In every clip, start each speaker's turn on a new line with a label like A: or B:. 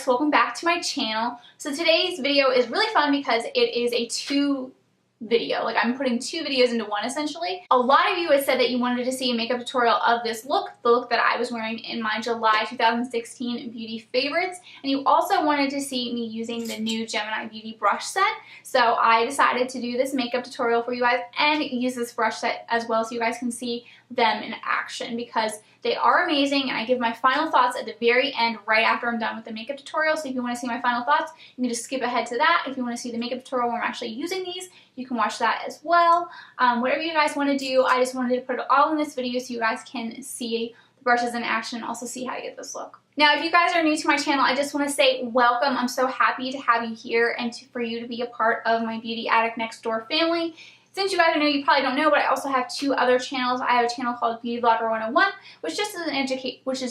A: welcome back to my channel. So today's video is really fun because it is a two video. Like, I'm putting two videos into one essentially. A lot of you had said that you wanted to see a makeup tutorial of this look, the look that I was wearing in my July 2016 beauty favorites, and you also wanted to see me using the new Jemini beauty brush set. So I decided to do this makeup tutorial for you guys and use this brush set as well so you guys can see them in action, because they are amazing, and I give my final thoughts at the very end right after I'm done with the makeup tutorial. So if you want to see my final thoughts, you can just skip ahead to that. If you want to see the makeup tutorial where I'm actually using these, you can watch that as well. Whatever you guys want to do, I just wanted to put it all in this video so you guys can see the brushes in action and also see how to get this look. Now, if you guys are new to my channel, I just want to say welcome. I'm so happy to have you here and for you to be a part of my Beauty Addict Next Door family. Since you guys are new, you probably don't know, but I also have two other channels. I have a channel called Beauty Vlogger 101, which is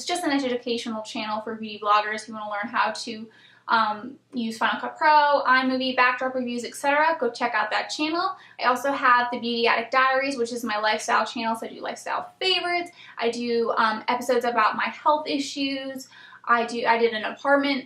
A: just an educational channel for beauty vloggers who want to learn how to use Final Cut Pro, iMovie, backdrop reviews, etc. Go check out that channel. I also have the Beauty Addict Diaries, which is my lifestyle channel, so I do lifestyle favorites. I do episodes about my health issues. I did an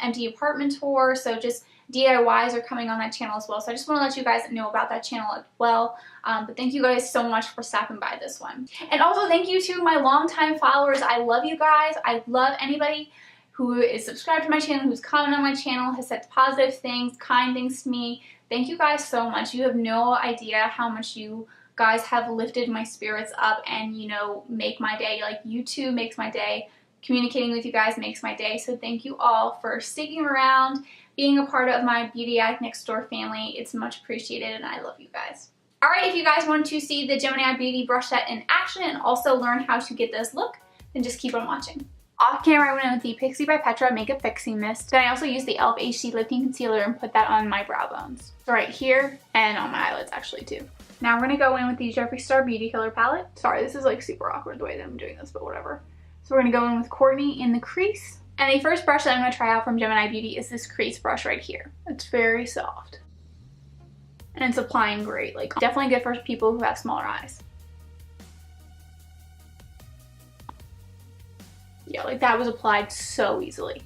A: empty apartment tour, so just DIYs are coming on that channel as well. So I just want to let you guys know about that channel as well. But thank you guys so much for stopping by this one. And also thank you to my longtime followers. I love you guys. I love anybody who is subscribed to my channel, who's commented on my channel, has said positive things, kind things to me. Thank you guys so much. You have no idea how much you guys have lifted my spirits up and, you know, make my day. Like, YouTube makes my day. Communicating with you guys makes my day. So thank you all for sticking around, being a part of my Beauty Addict Next Door family. It's much appreciated, and I love you guys. Alright, if you guys want to see the Jemini Beauty brush set in action and also learn how to get this look, then just keep on watching. Off camera, I went in with the Pixie by Petra Makeup Fixing Mist. Then I also used the e.l.f. HD Lifting Concealer and put that on my brow bones. So right here, and on my eyelids actually too. Now we're going to go in with the Jeffree Star Beauty Killer palette. Sorry, this is like super awkward the way that I'm doing this, but whatever. So we're going to go in with Courtney in the crease. And the first brush that I'm going to try out from Jemini Beauty is this crease brush right here. It's very soft. And it's applying great. Like, definitely good for people who have smaller eyes. Yeah, like that was applied so easily.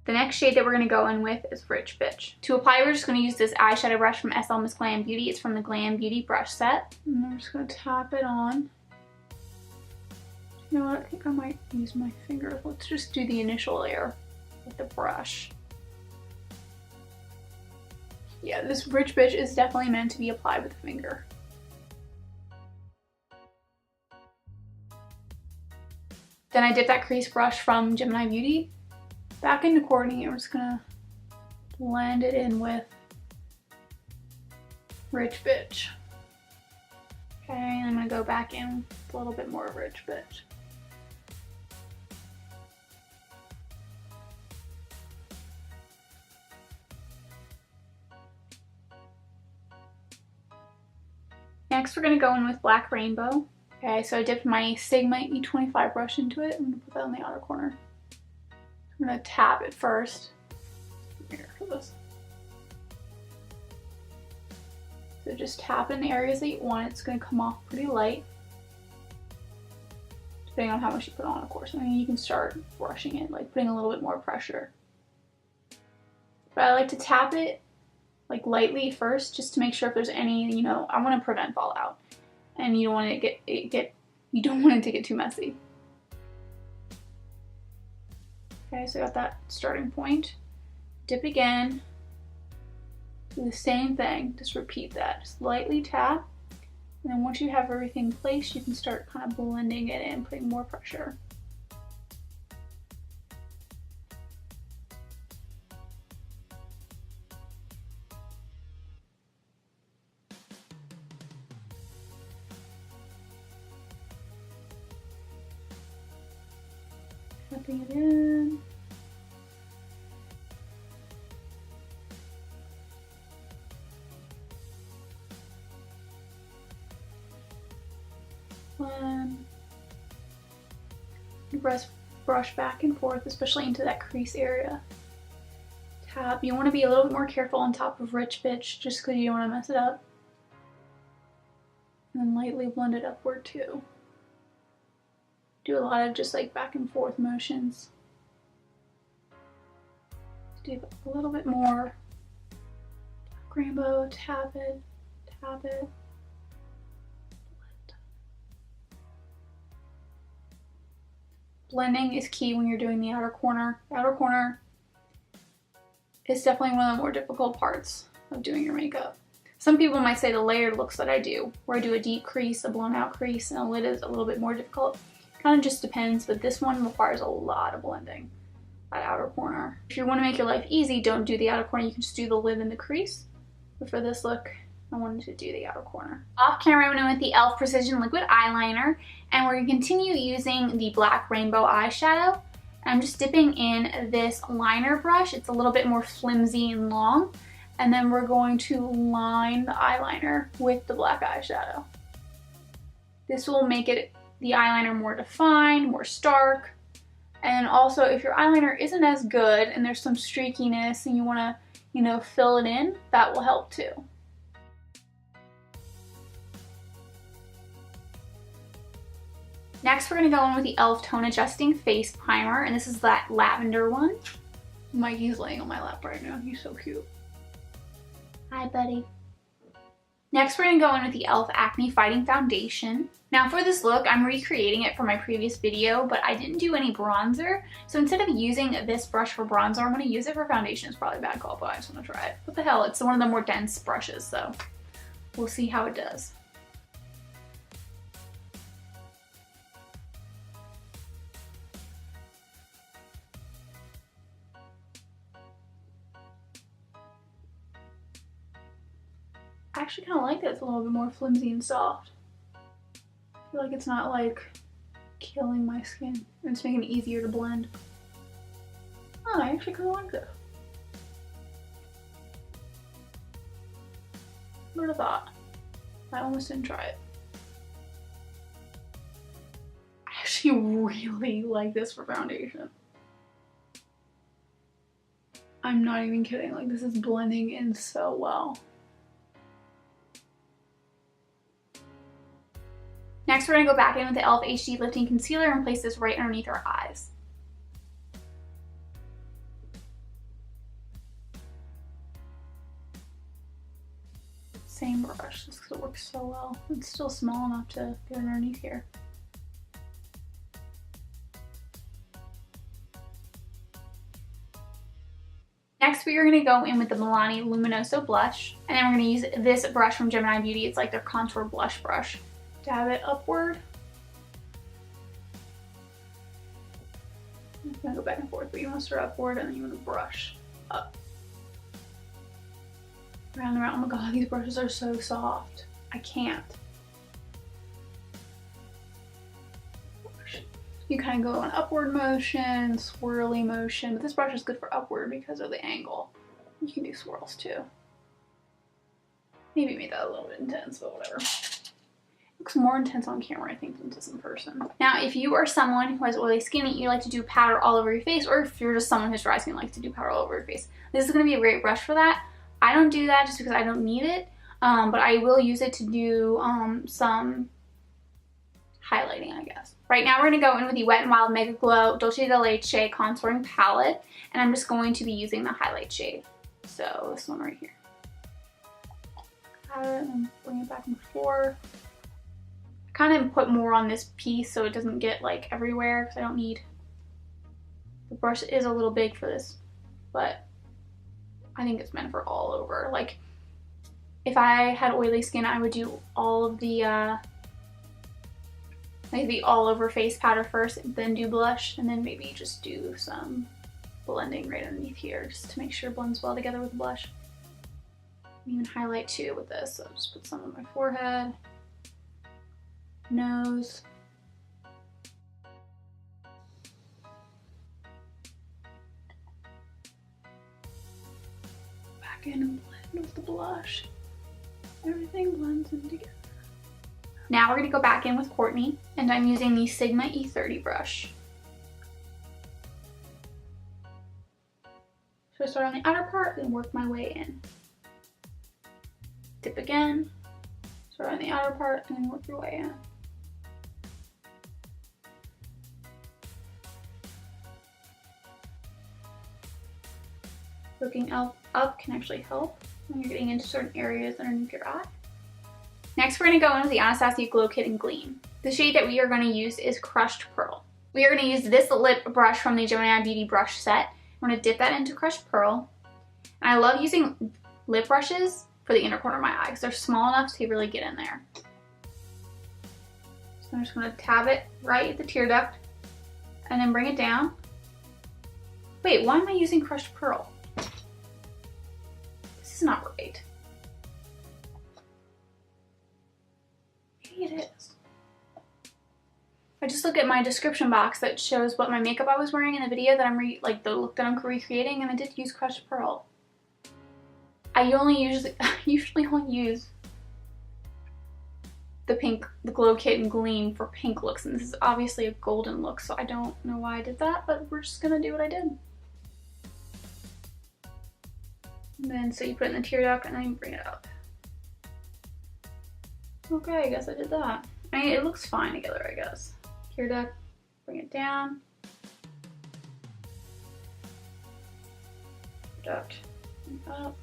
A: The next shade that we're going to go in with is Rich Bitch. To apply, we're just going to use this eyeshadow brush from SL Miss Glam Beauty. It's from the Glam Beauty brush set. And I'm just going to tap it on. You know what? I think I might use my fingers. Let's just do the initial layer with the brush. Yeah, this Rich Bitch is definitely meant to be applied with a finger. Then I dip that crease brush from Jemini Beauty back into Courtney, and we're just gonna blend it in with Rich Bitch. Okay, and I'm gonna go back in with a little bit more of Rich Bitch. Next, we're gonna go in with Black Rainbow. Okay, so I dipped my Sigma E25 brush into it. I'm gonna put that on the outer corner. I'm gonna tap it first. Here for this. So just tap in the areas that you want. It's gonna come off pretty light, depending on how much you put on, of course. I mean, you can start brushing it, like putting a little bit more pressure. But I like to tap it like lightly first, just to make sure if there's any, you know, I want to prevent fallout, and you don't want it to get too messy. Okay, so I got that starting point. Dip again. Do the same thing. Just repeat that. Just lightly tap. And then once you have everything placed, you can start kind of blending it in, putting more pressure. Tapping it in. Brush back and forth, especially into that crease area. Tap. You want to be a little bit more careful on top of Rich Bitch, just because you don't want to mess it up. And then lightly blend it upward too. Do a lot of just like back and forth motions. Do a little bit more. Black rainbow, tap it, tap it. Blending is key when you're doing the outer corner. The outer corner is definitely one of the more difficult parts of doing your makeup. Some people might say the layered looks that I do, where I do a deep crease, a blown out crease, and a lid is a little bit more difficult. Kind of just depends, but this one requires a lot of blending, that outer corner. If you want to make your life easy, don't do the outer corner. You can just do the lid and the crease. But for this look, I wanted to do the outer corner. Off camera, I'm going with the e.l.f. Precision Liquid Eyeliner, and we're going to continue using the Black Rainbow eyeshadow. I'm just dipping in this liner brush. It's a little bit more flimsy and long, and then we're going to line the eyeliner with the black eyeshadow. This will make it the eyeliner more defined, more stark, and also if your eyeliner isn't as good and there's some streakiness and you want to, you know, fill it in, that will help too. Next, we're going to go in with the e.l.f. Tone Adjusting Face Primer, and this is that lavender one. Mikey's laying on my lap right now. He's so cute. Hi, buddy. Next, we're going to go in with the e.l.f. Acne Fighting Foundation. Now, for this look, I'm recreating it from my previous video, but I didn't do any bronzer. So instead of using this brush for bronzer, I'm going to use it for foundation. It's probably a bad call, but I just want to try it. What the hell? It's one of the more dense brushes, so we'll see how it does. I actually kind of like that it's a little bit more flimsy and soft. I feel like it's not like killing my skin. It's making it easier to blend. Oh, I actually kind of like this. What would have thought? I almost didn't try it. I actually really like this for foundation. I'm not even kidding, like this is blending in so well. Next, we're going to go back in with the e.l.f. HD Lifting Concealer and place this right underneath our eyes. Same brush, just because it works so well. It's still small enough to get underneath here. Next, we are going to go in with the Milani Luminoso blush, and then we're going to use this brush from Jemini Beauty. It's like their contour blush brush. Dab it upward. I'm gonna go back and forth, but you want to start upward and then you want to brush up. Round and round. Oh my god, these brushes are so soft. I can't. You kind of go on upward motion, swirly motion, but this brush is good for upward because of the angle. You can do swirls too. Maybe made that a little bit intense, but whatever. Looks more intense on camera, I think, than just in person. Now, if you are someone who has oily skin and you like to do powder all over your face, or if you're just someone who's dry skin and likes to do powder all over your face, this is going to be a great brush for that. I don't do that just because I don't need it, but I will use it to do some highlighting, I guess. Right now, we're going to go in with the Wet n Wild Mega Glow Dolce de Leche Contouring Palette, and I'm just going to be using the highlight shade. So, this one right here. And bring it back and forth. Kind of put more on this piece so it doesn't get like everywhere because I don't need, the brush is a little big for this, but I think it's meant for all over. Like if I had oily skin, I would do all of the like the all over face powder first, then do blush, and then maybe just do some blending right underneath here just to make sure it blends well together with the blush. Even highlight too with this, so I'll just put some on my forehead. Nose. Back in and blend with the blush. Everything blends in together. Now we're going to go back in with Courtney, and I'm using the Sigma E30 brush. So I start on the outer part and work my way in. Dip again, start on the outer part and then work your way in. Looking up can actually help when you're getting into certain areas underneath your eye. Next, we're going to go into the Anastasia Glow Kit in Gleam. The shade that we are going to use is Crushed Pearl. We are going to use this lip brush from the Jemini Beauty brush set. I'm going to dip that into Crushed Pearl. And I love using lip brushes for the inner corner of my eye because they're small enough to really get in there. So I'm just going to tab it right at the tear duct and then bring it down. Wait, why am I using Crushed Pearl? This is not right. Maybe it is. I just look at my description box that shows what my makeup I was wearing in the video that the look that I'm recreating, and I did use Crushed Pearl. I usually only use the Glow Kit and Gleam for pink looks, and this is obviously a golden look, so I don't know why I did that, but we're just gonna do what I did. And then, so you put it in the tear duct and then you bring it up. Okay, I guess I did that. I mean, it looks fine together, I guess. Tear duct, bring it down. Duct, up.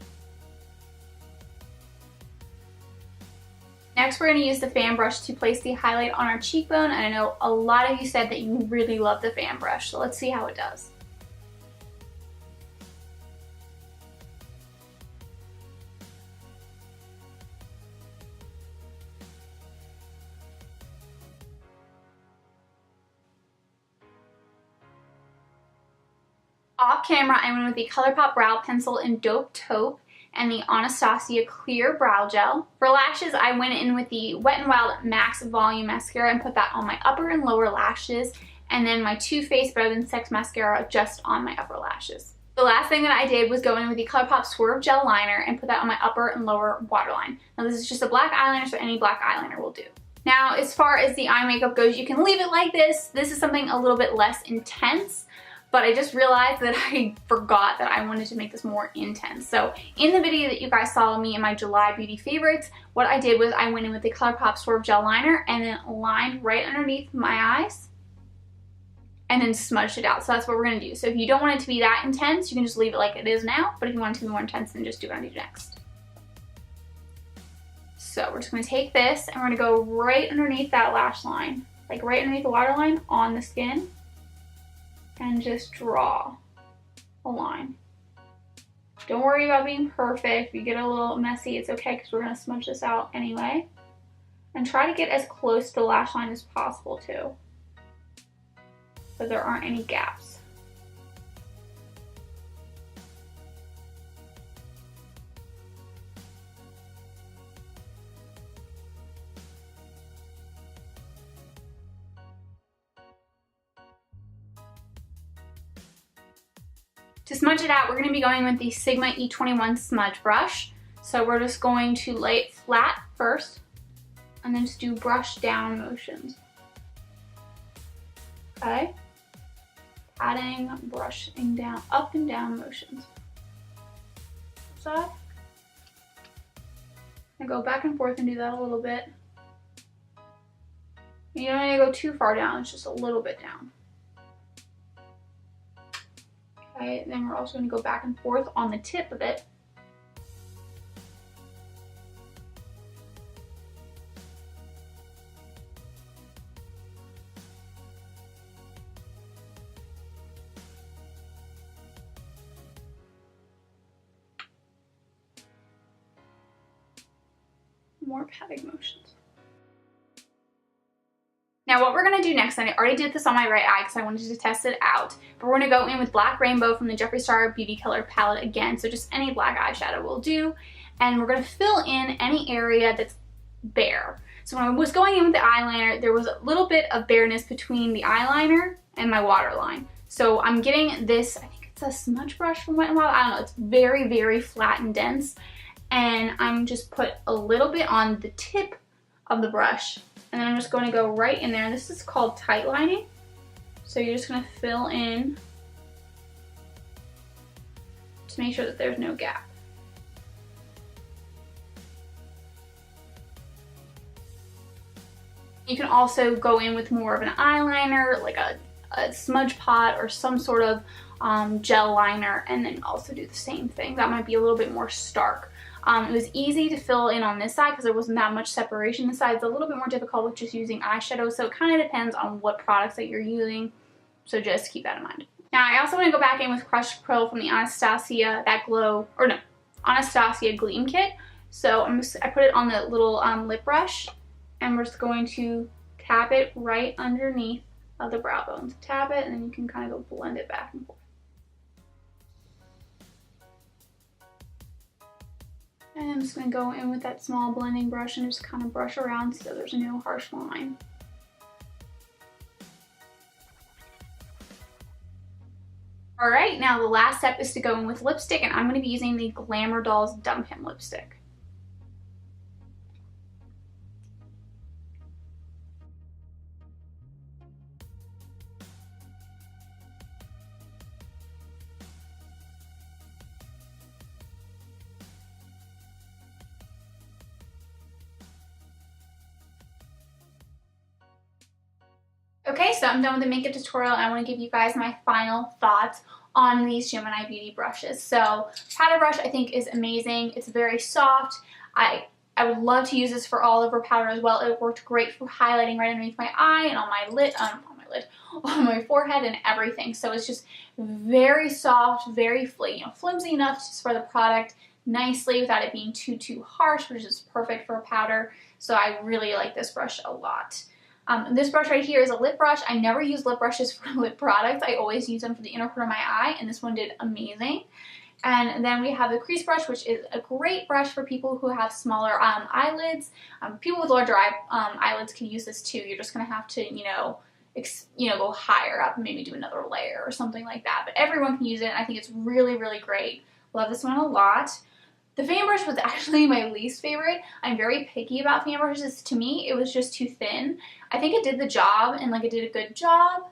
A: Next, we're going to use the fan brush to place the highlight on our cheekbone, and I know a lot of you said that you really love the fan brush, so let's see how it does. Off camera, I went with the ColourPop Brow Pencil in Dope Taupe and the Anastasia Clear Brow Gel. For lashes, I went in with the Wet n Wild Max Volume Mascara and put that on my upper and lower lashes, and then my Too Faced Better Than Sex Mascara just on my upper lashes. The last thing that I did was go in with the ColourPop Swerve Gel Liner and put that on my upper and lower waterline. Now this is just a black eyeliner, so any black eyeliner will do. Now, as far as the eye makeup goes, you can leave it like this. This is something a little bit less intense, but I just realized that I forgot that I wanted to make this more intense. So in the video that you guys saw me in my July beauty favorites, what I did was I went in with the ColourPop Swerve Gel Liner and then lined right underneath my eyes and then smudged it out. So that's what we're gonna do. So if you don't want it to be that intense, you can just leave it like it is now, but if you want it to be more intense, then just do what I do next. So we're just gonna take this and we're gonna go right underneath that lash line, like right underneath the waterline on the skin, and just draw a line. Don't worry about being perfect. If you get a little messy, it's okay because we're gonna smudge this out anyway. And try to get as close to the lash line as possible too, so there aren't any gaps. To smudge it out, we're going to be going with the Sigma E21 smudge brush. So we're just going to lay it flat first and then just do brush down motions. Okay? Patting, brushing down, up and down motions. Side. And go back and forth and do that a little bit. You don't need to go too far down, it's just a little bit down. Okay, then we're also going to go back and forth on the tip of it. More patting motions. Now what we're going to do next, and I already did this on my right eye because I wanted to test it out, but we're going to go in with Black Rainbow from the Jeffree Star Beauty Color palette again, so just any black eyeshadow will do, and we're going to fill in any area that's bare. So when I was going in with the eyeliner, there was a little bit of bareness between the eyeliner and my waterline. So I'm getting this, I think it's a smudge brush from Wet n Wild, I don't know, it's very, very flat and dense, and I'm just put a little bit on the tip of the brush. And then I'm just going to go right in there. This is called tight lining. So you're just going to fill in to make sure that there's no gap. You can also go in with more of an eyeliner, like a smudge pot or some sort of gel liner and then also do the same thing. That might be a little bit more stark. It was easy to fill in on this side because there wasn't that much separation. This side's a little bit more difficult with just using eyeshadow, so it kind of depends on what products that you're using, so just keep that in mind. Now I also want to go back in with Crushed Pearl from the Anastasia Anastasia Gleam Kit. So I put it on the little lip brush, and we're just going to tap it right underneath of the brow bone. So tap it, and then you can kind of go blend it back and forth. And I'm just going to go in with that small blending brush and just kind of brush around so there's no harsh line. Alright, now the last step is to go in with lipstick, and I'm going to be using the Glamour Dolls Dump Him lipstick. Okay, so I'm done with the makeup tutorial, and I want to give you guys my final thoughts on these Jemini Beauty brushes. So, powder brush I think is amazing. It's very soft. I would love to use this for all over powder as well. It worked great for highlighting right underneath my eye and on my lid, on my forehead and everything. So it's just very soft, very flimsy enough to spray the product nicely without it being too harsh, which is perfect for a powder. So I really like this brush a lot. This brush right here is a lip brush. I never use lip brushes for lip products. I always use them for the inner corner of my eye, and this one did amazing. And then we have the crease brush, which is a great brush for people who have smaller eyelids. People with larger eyelids can use this too. You're just going to have to, go higher up and maybe do another layer or something like that. But everyone can use it, and I think it's really, really great. Love this one a lot. The fan brush was actually my least favorite. I'm very picky about fan brushes. To me, it was just too thin. I think it did the job, and it did a good job.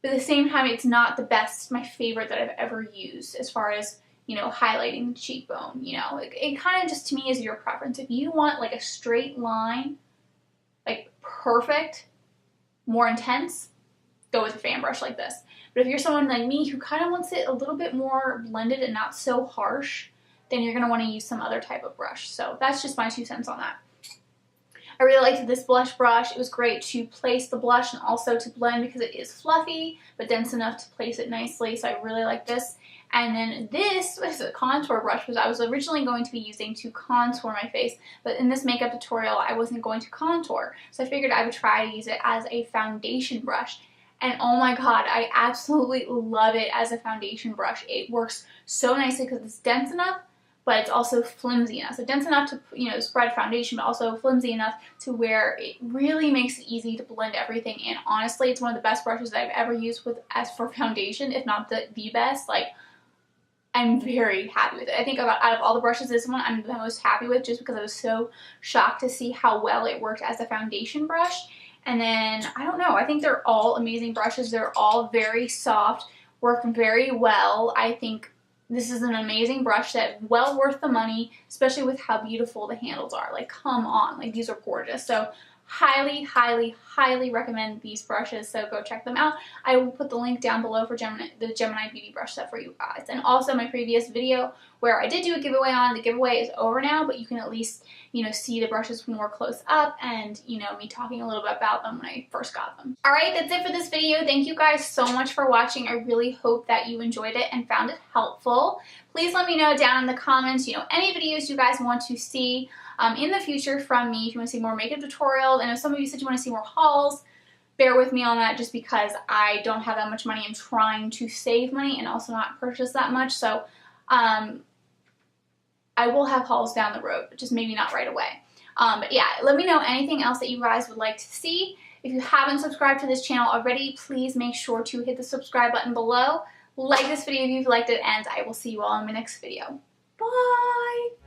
A: But at the same time, it's not the best, my favorite that I've ever used as far as, highlighting the cheekbone. It kind of just, to me, is your preference. If you want a straight line, perfect, more intense, go with a fan brush like this. But if you're someone like me who kind of wants it a little bit more blended and not so harsh, then you're going to want to use some other type of brush. So that's just my 2 cents on that. I really liked this blush brush. It was great to place the blush and also to blend because it is fluffy but dense enough to place it nicely. So I really like this. And then this was a contour brush, which I was originally going to be using to contour my face. But in this makeup tutorial, I wasn't going to contour. So I figured I would try to use it as a foundation brush. And oh my god, I absolutely love it as a foundation brush. It works so nicely because it's dense enough, but it's also flimsy enough. So dense enough to, spread foundation, but also flimsy enough to where it really makes it easy to blend everything in. Honestly, it's one of the best brushes that I've ever used as for foundation, if not the best. I'm very happy with it. I think out of all the brushes, this one I'm the most happy with just because I was so shocked to see how well it worked as a foundation brush. And then, I don't know, I think they're all amazing brushes. They're all very soft, work very well. I think this is an amazing brush that's well worth the money, especially with how beautiful the handles are. Come on, these are gorgeous. So highly, highly, highly recommend these brushes, so go check them out. I will put the link down below for the Jemini Beauty brush set for you guys. And also my previous video where I did do a giveaway on. The giveaway is over now, but you can at least, see the brushes more close up and, me talking a little bit about them when I first got them. Alright, that's it for this video. Thank you guys so much for watching. I really hope that you enjoyed it and found it helpful. Please let me know down in the comments, any videos you guys want to see in the future from me. If you want to see more makeup tutorials, I know some of you said you want to see more hauls. Bear with me on that just because I don't have that much money. I'm trying to save money and also not purchase that much. So I will have hauls down the road, but just maybe not right away. But yeah, let me know anything else that you guys would like to see. If you haven't subscribed to this channel already, please make sure to hit the subscribe button below. Like this video if you've liked it, and I will see you all in my next video. Bye!